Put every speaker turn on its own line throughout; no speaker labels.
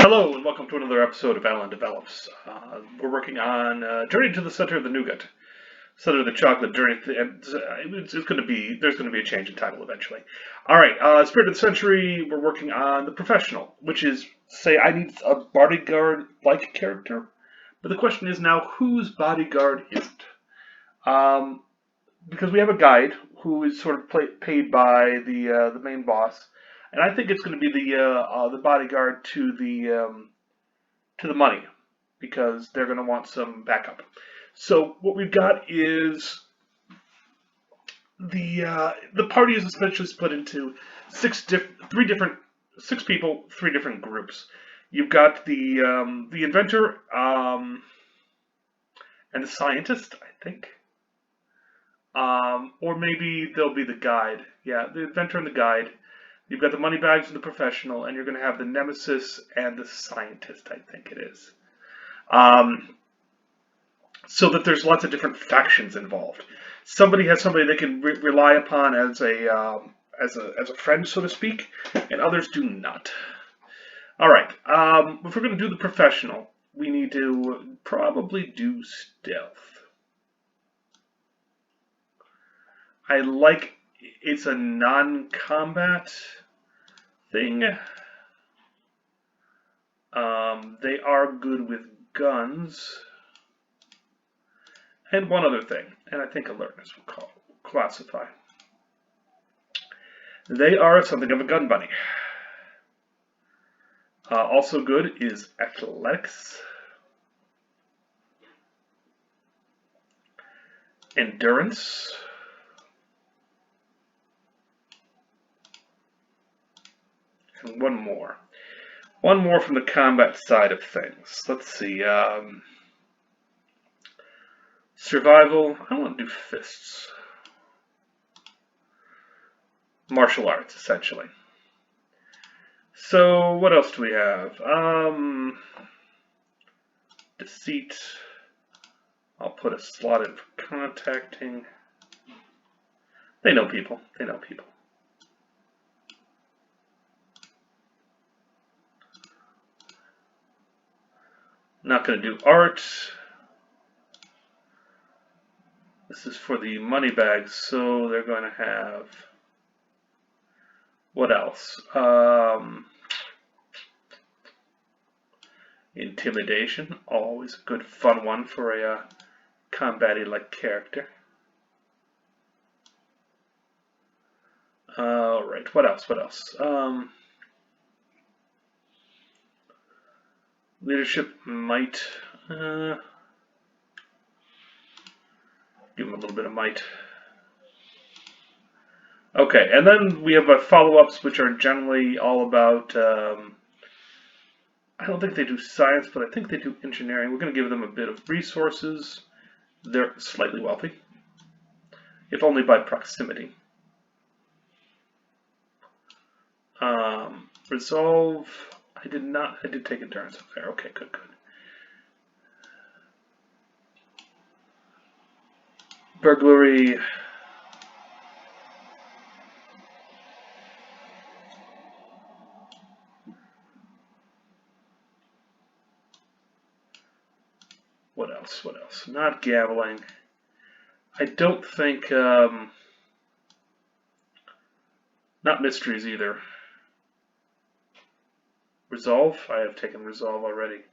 Hello and welcome to another episode of Alan Develops. We're working on Journey to the Center of the Nougat, Center of the Chocolate Journey. There's going to be a change in title eventually. All right, Spirit of the Century. We're working on the Professional, which is say I need a bodyguard-like character, but the question is now whose bodyguard is it? Because we have a guide who is sort of paid by the main boss. And I think it's going to be the bodyguard to the money because they're going to want some backup. So what we've got is the party is essentially split into six people, three different groups. You've got the inventor and the scientist, I think, or maybe they'll be the guide. Yeah, the inventor and the guide. You've got the moneybags and the professional, and you're going to have the nemesis and the scientist, I think it is. So that there's lots of different factions involved. Somebody has somebody they can rely upon as a friend, so to speak, and others do not. All right. If we're going to do the professional, we need to probably do stealth. I like it's a non-combat thing. They are good with guns. And one other thing, and I think alertness will classify. They are something of a gun bunny. Also good is athletics, endurance, and one more. One more from the combat side of things. Let's see. Survival. I want to do fists. Martial arts, essentially. So, what else do we have? Deceit. I'll put a slot in for contacting. They know people. They know people. Not going to do art. This is for the money bags, so they're going to have, what else? Intimidation, always a good fun one for a combat-like character. Alright, what else? Leadership might, give him a little bit of might. Okay, and then we have follow-ups, which are generally all about, I don't think they do science, but I think they do engineering. We're going to give them a bit of resources. They're slightly wealthy, if only by proximity. Resolve. I did take endurance. Okay, good. Burglary. What else? Not gambling. I don't think, not mysteries either. Resolve. I have taken resolve already.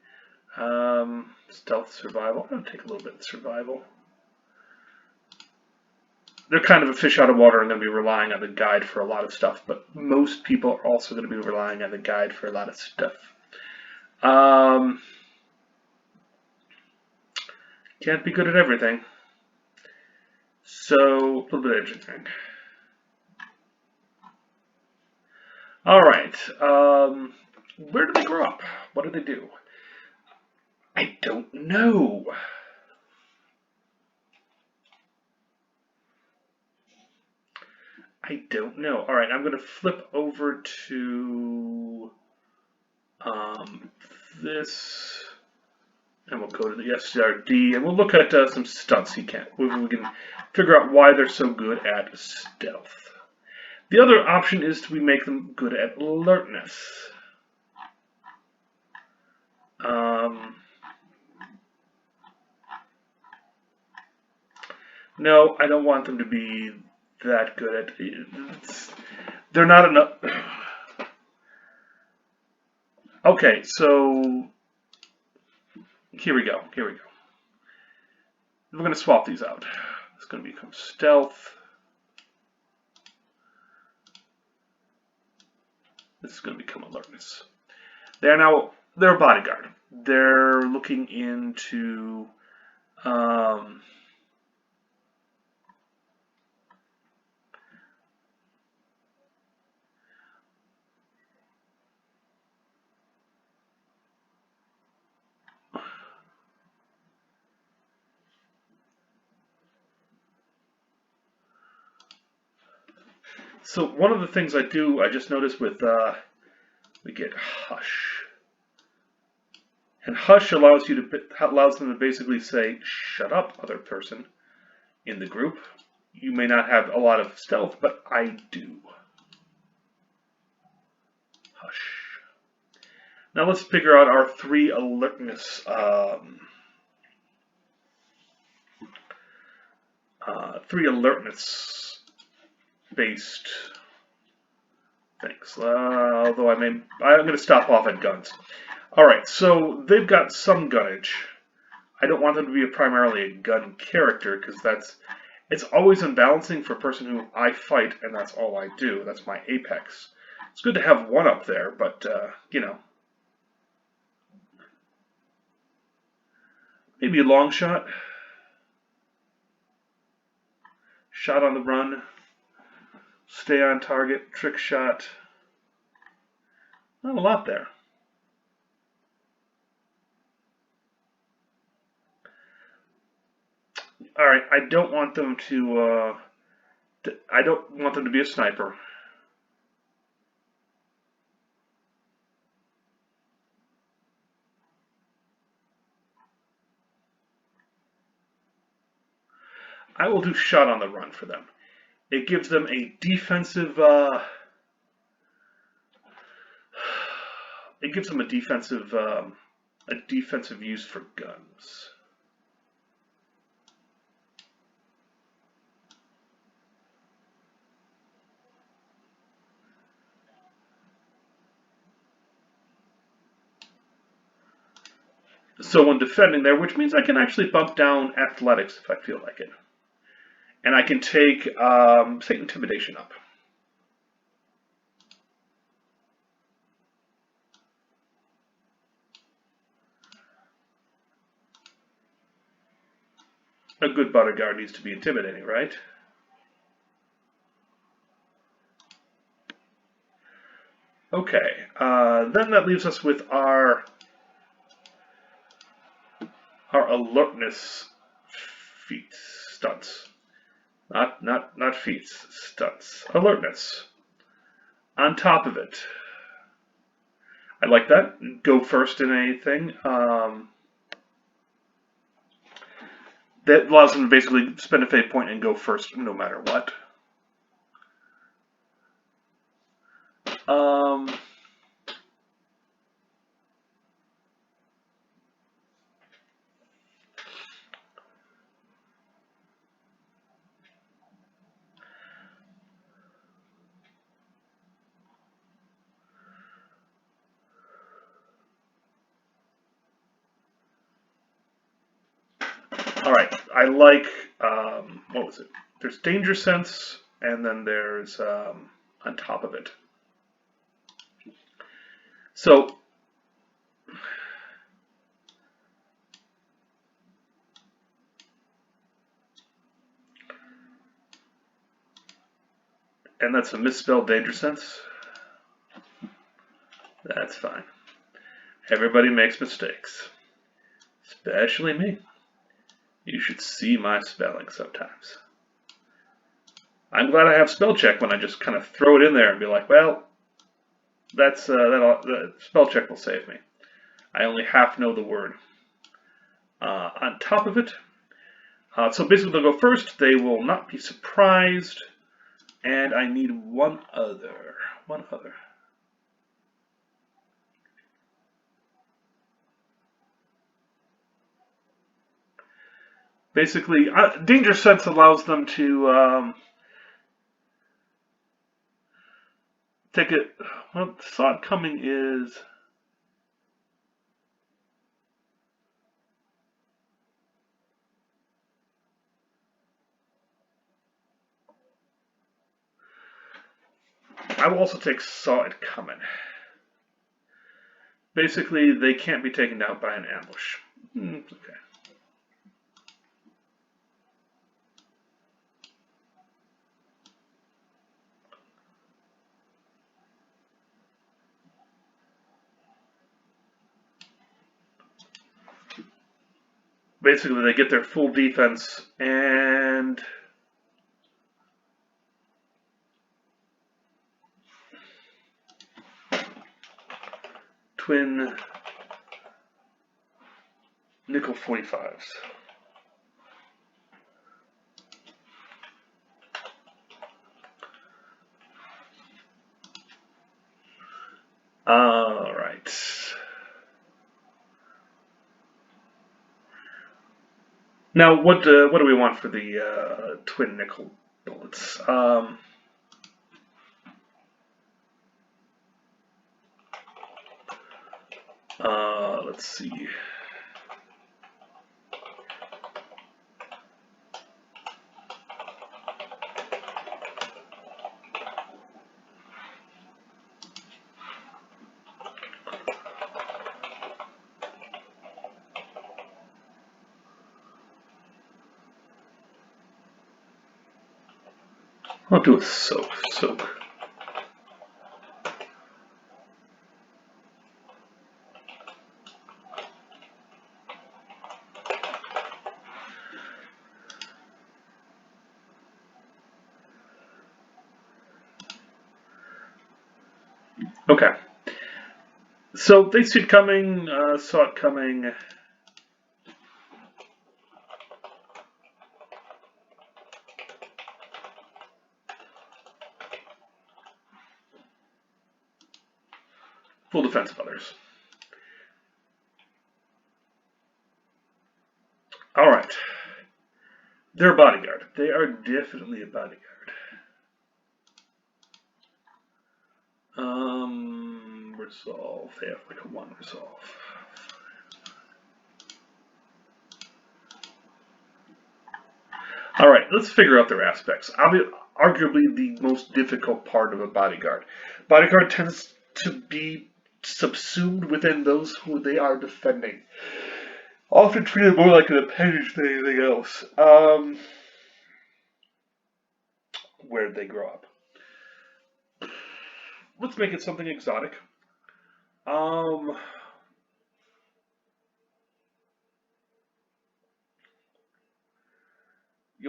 Stealth, survival. I'm going to take a little bit of survival. They're kind of a fish out of water and going to be relying on the guide for a lot of stuff, but most people are also going to be relying on the guide for a lot of stuff. Can't be good at everything. So, a little bit of engineering. Alright. Where do they grow up? What do they do? I don't know. Alright, I'm going to flip over to this, and we'll go to the SCRD, and we'll look at some stunts we can figure out why they're so good at stealth. The other option is to make them good at alertness. No, I don't want them to be that good at it. They're not enough. Okay, so here we go. Here we go. We're going to swap these out. It's going to become stealth. This is going to become alertness. They're a bodyguard. They're looking into so one of the things I just noticed with we get hush. And hush allows them to basically say, "Shut up, other person," in the group. You may not have a lot of stealth, but I do. Hush. Now let's figure out our 3 alertness. 3 alertness based things. Although I'm going to stop off at guns. Alright, so they've got some gunnage. I don't want them to be primarily a gun character, because it's always unbalancing for a person who I fight, and that's all I do. That's my apex. It's good to have one up there, but, you know. Maybe a long shot. Shot on the run. Stay on target. Trick shot. Not a lot there. All right, I don't want them to be a sniper. I will do shot on the run for them. It gives them a defensive. It gives them a defensive use for guns. So when defending there, which means I can actually bump down athletics if I feel like it. And I can take, say, intimidation up. A good bodyguard needs to be intimidating, right? Okay, then that leaves us with our alertness feats, stunts. Not feats, stunts. Alertness. On top of it. I like that. Go first in anything. That allows them to basically spend a fate point and go first no matter what. Alright, I like, what was it? There's danger sense, and then there's on top of it. So, and that's a misspelled danger sense. That's fine. Everybody makes mistakes. Especially me. You should see my spelling sometimes. I'm glad I have spell check when I just kind of throw it in there and be like, well, that's that spell check will save me. I only half know the word. On top of it, so basically they'll go first. They will not be surprised, and I need one other. Basically, danger sense allows them to take it. Well, saw it coming is. I will also take saw it coming. Basically, they can't be taken down by an ambush. Okay. Basically, they get their full defense and twin nickel 45s. All right. Now, what do we want for the twin nickel bullets? Let's see. I'll do a soak. Okay. So they see it coming, saw it coming. Full defense of others. All right. They're a bodyguard. They are definitely a bodyguard. Resolve. They have like a 1 resolve. All right, let's figure out their aspects. Arguably the most difficult part of a bodyguard. Bodyguard tends to be subsumed within those who they are defending. Often treated more like an appendage than anything else. Where did they grow up? Let's make it something exotic. You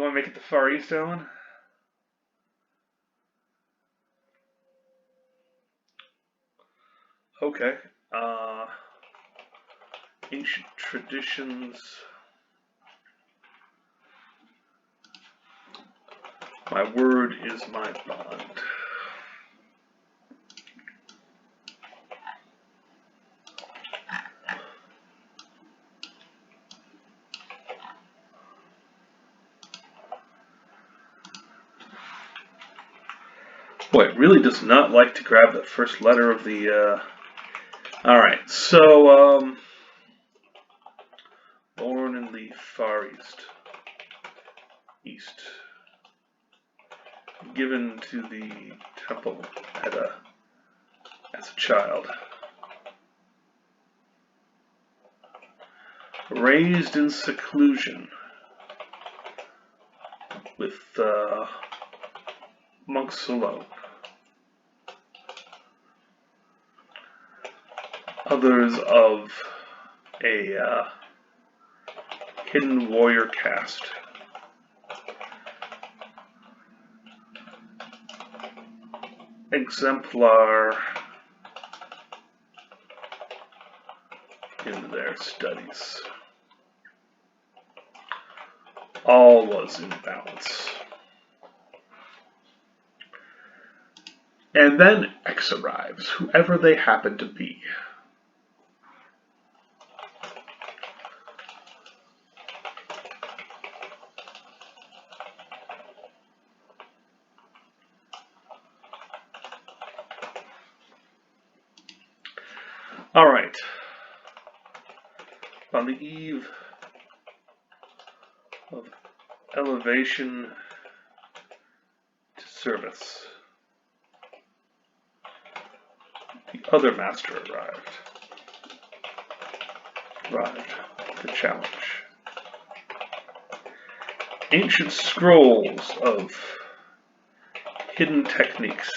want to make it the Far East, Alan? Okay. Ancient traditions. My word is my bond. Boy, it really does not like to grab the first letter of the, Alright, so, born in the Far East. Given to the temple as a child. Raised in seclusion with monks alone. Others of a hidden warrior caste. Exemplar in their studies. All was in balance. And then X arrives, whoever they happen to be. All right. On the eve of elevation to service, the other master arrived. The challenge. Ancient scrolls of hidden techniques.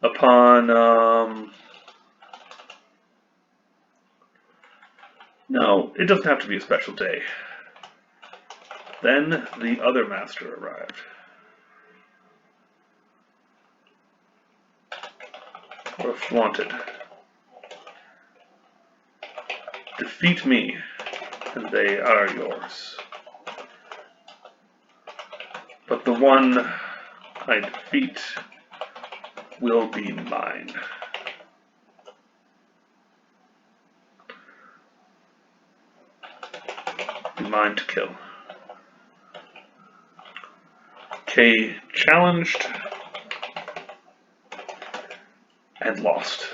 Upon, no, it doesn't have to be a special day. Then the other master arrived. Or flaunted. Defeat me, and they are yours. But the one I defeat will be mine. Be mine to kill. Kay challenged and lost.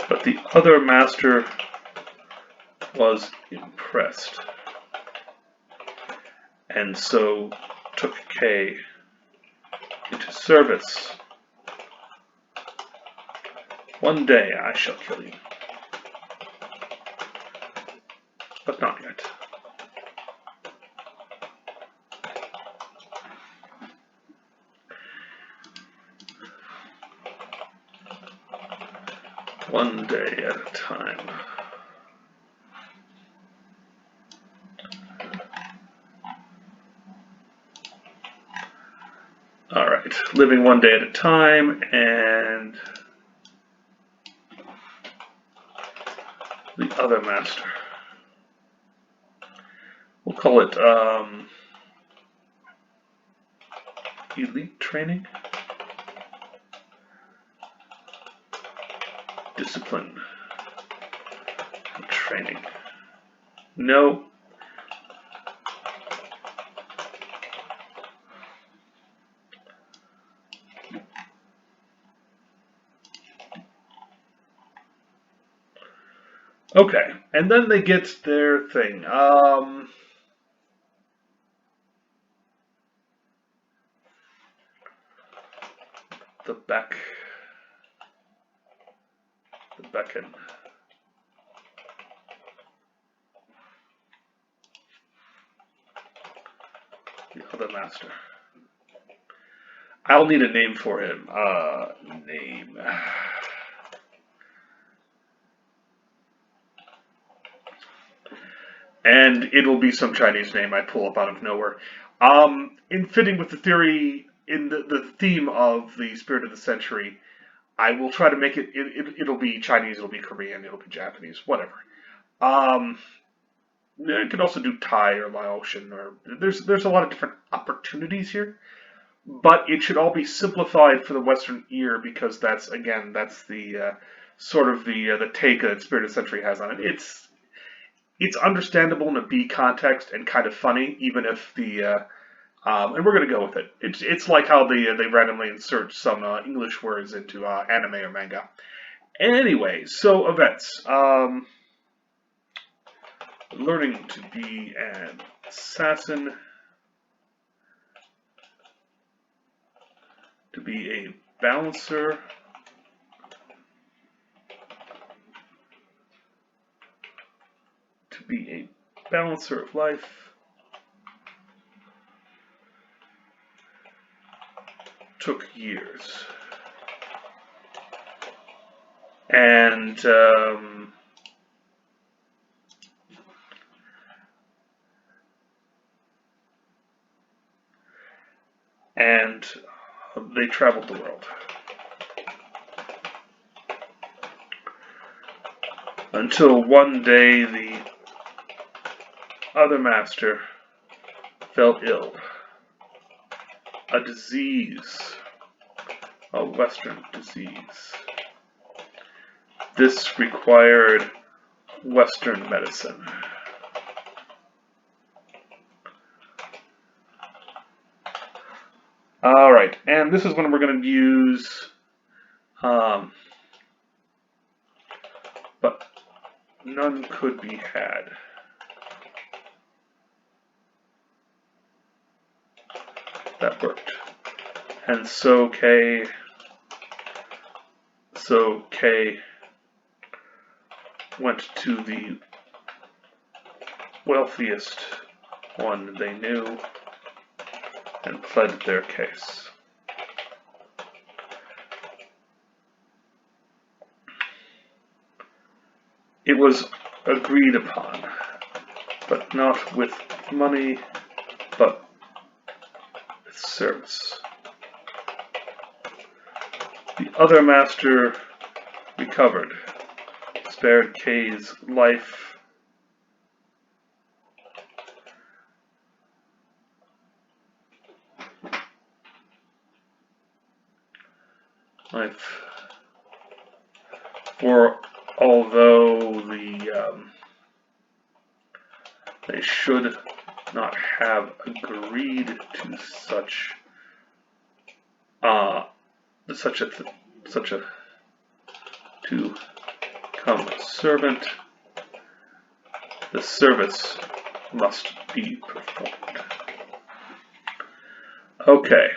But the other master was impressed, and so took Kay into service. One day I shall kill you, but not yet. One day at a time. All right, living one day at a time, and the other master. We'll call it elite training, discipline, and training. No. Okay, and then they get their thing. The beckon. The other master. I'll need a name for him. Name. And it'll be some Chinese name I pull up out of nowhere. In fitting with the theory, in the theme of the Spirit of the Century, I will try to make it'll be Chinese, it'll be Korean, it'll be Japanese, whatever. I could also do Thai or Laotian, or there's a lot of different opportunities here, but it should all be simplified for the Western ear because that's the sort of the take that Spirit of the Century has on it. It's understandable in a B context and kind of funny, even if the and we're gonna go with it. It's like how they randomly insert some English words into anime or manga. Anyway, so events. Learning to be an assassin, to be a balancer, to be a balancer of life, took years. And they traveled the world. Until one day the other master fell ill. A disease, a Western disease. This required Western medicine. All right, and this is when we're going to use, but none could be had. That worked. And so K went to the wealthiest one they knew and pled their case. It was agreed upon, but not with money, but with service. The other master recovered, spared Kay's life, for although they should not have agreed to such to come servant, the service must be performed. Okay.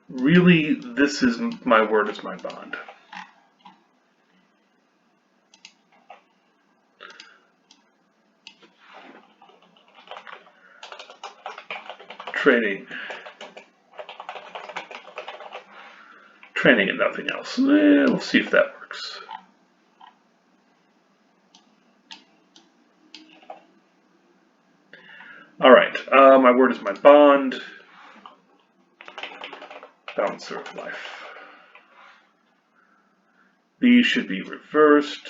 Really, this is my word is my bond. Training and nothing else. We'll see if that works. All right, my word is my bond. Balancer of life. These should be reversed.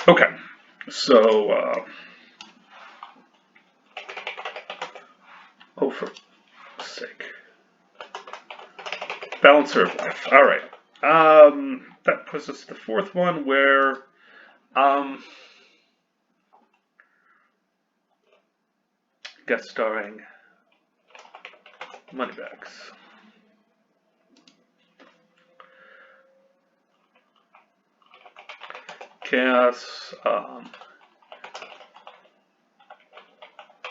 Okay, so oh, for sake, balancer of life. All right, that puts us to the fourth one where guest starring Moneybags. Chaos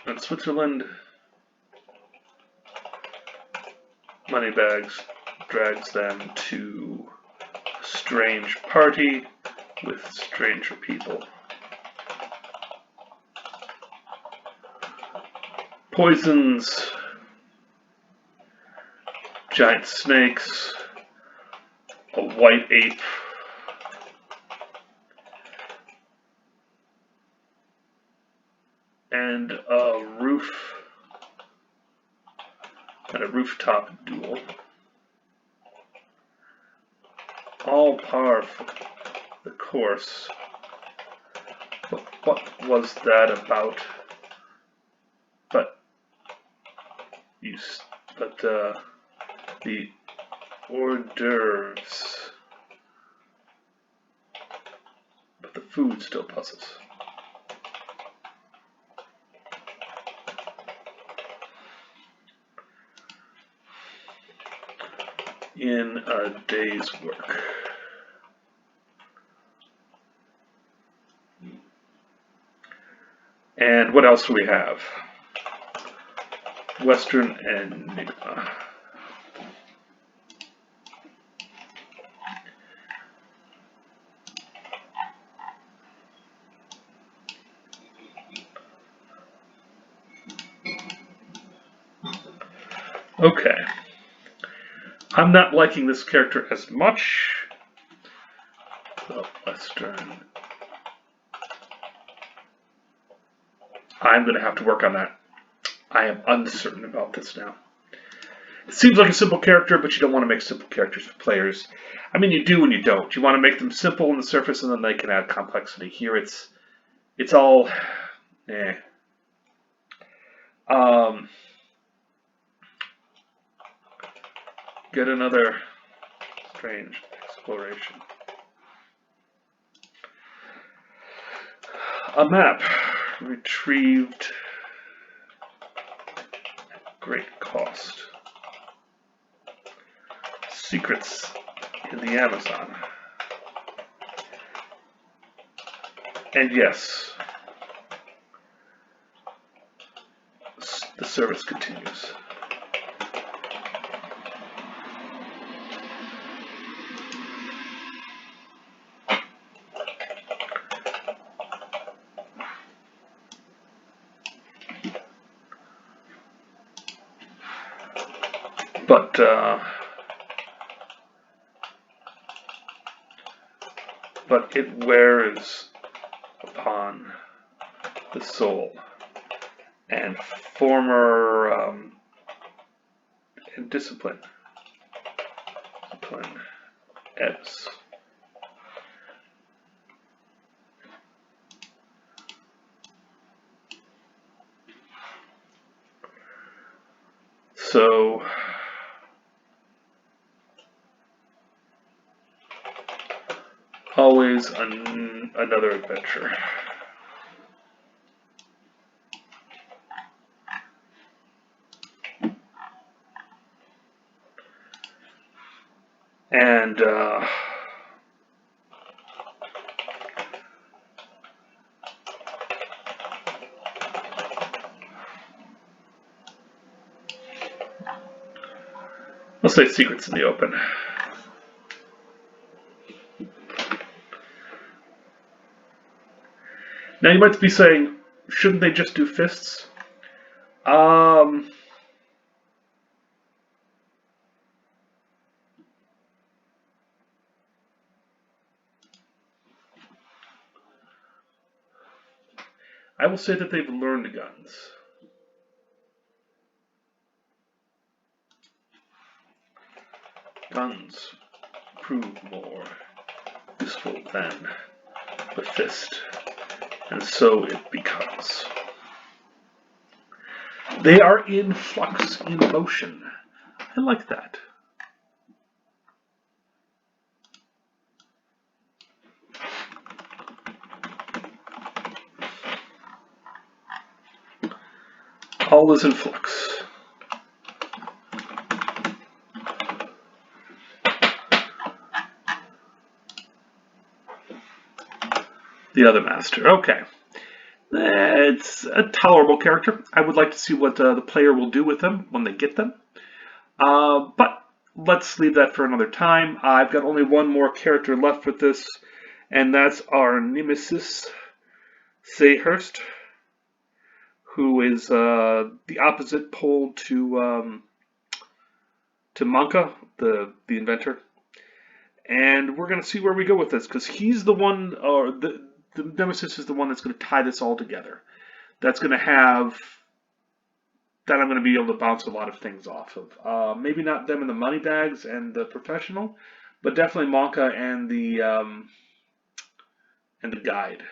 in Switzerland. Moneybags drags them to a strange party with stranger people. Poisons, giant snakes, a white ape, and a rooftop duel. All par for the course. But what was that about? But the hors d'oeuvres. But the food still puzzles. In a day's work. And what else do we have? Western Enigma. Okay. I'm not liking this character as much. The Western. I'm going to have to work on that. I am uncertain about this now. It seems like a simple character, but you don't want to make simple characters for players. I mean, you do and you don't. You want to make them simple on the surface, and then they can add complexity. Here, it's all, eh. Um, get another strange exploration. A map retrieved at great cost. Secrets in the Amazon. And yes, the service continues. But it wears upon the soul, and former discipline ebbs. So always another adventure. And let's say secrets in the open. Now you might be saying, shouldn't they just do fists? I will say that they've learned guns. Guns prove more useful than the fist, and so it becomes. They are in flux, in motion. I like that. All is in flux. The other master. Okay. It's a tolerable character. I would like to see what the player will do with them when they get them. But let's leave that for another time. I've got only one more character left with this, and that's our nemesis, Sayhurst, who is the opposite pole to Monka, the inventor. And we're going to see where we go with this, because he's the one, or the nemesis is the one that's going to tie this all together. That's going to have, that I'm going to be able to bounce a lot of things off of. Maybe not them in the money bags and the professional, but definitely Monka and the guide.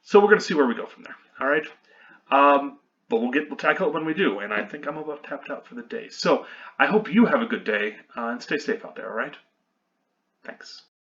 So we're going to see where we go from there. All right. But we'll tackle it when we do, and I think I'm about tapped out for the day. So I hope you have a good day, and stay safe out there, all right? Thanks.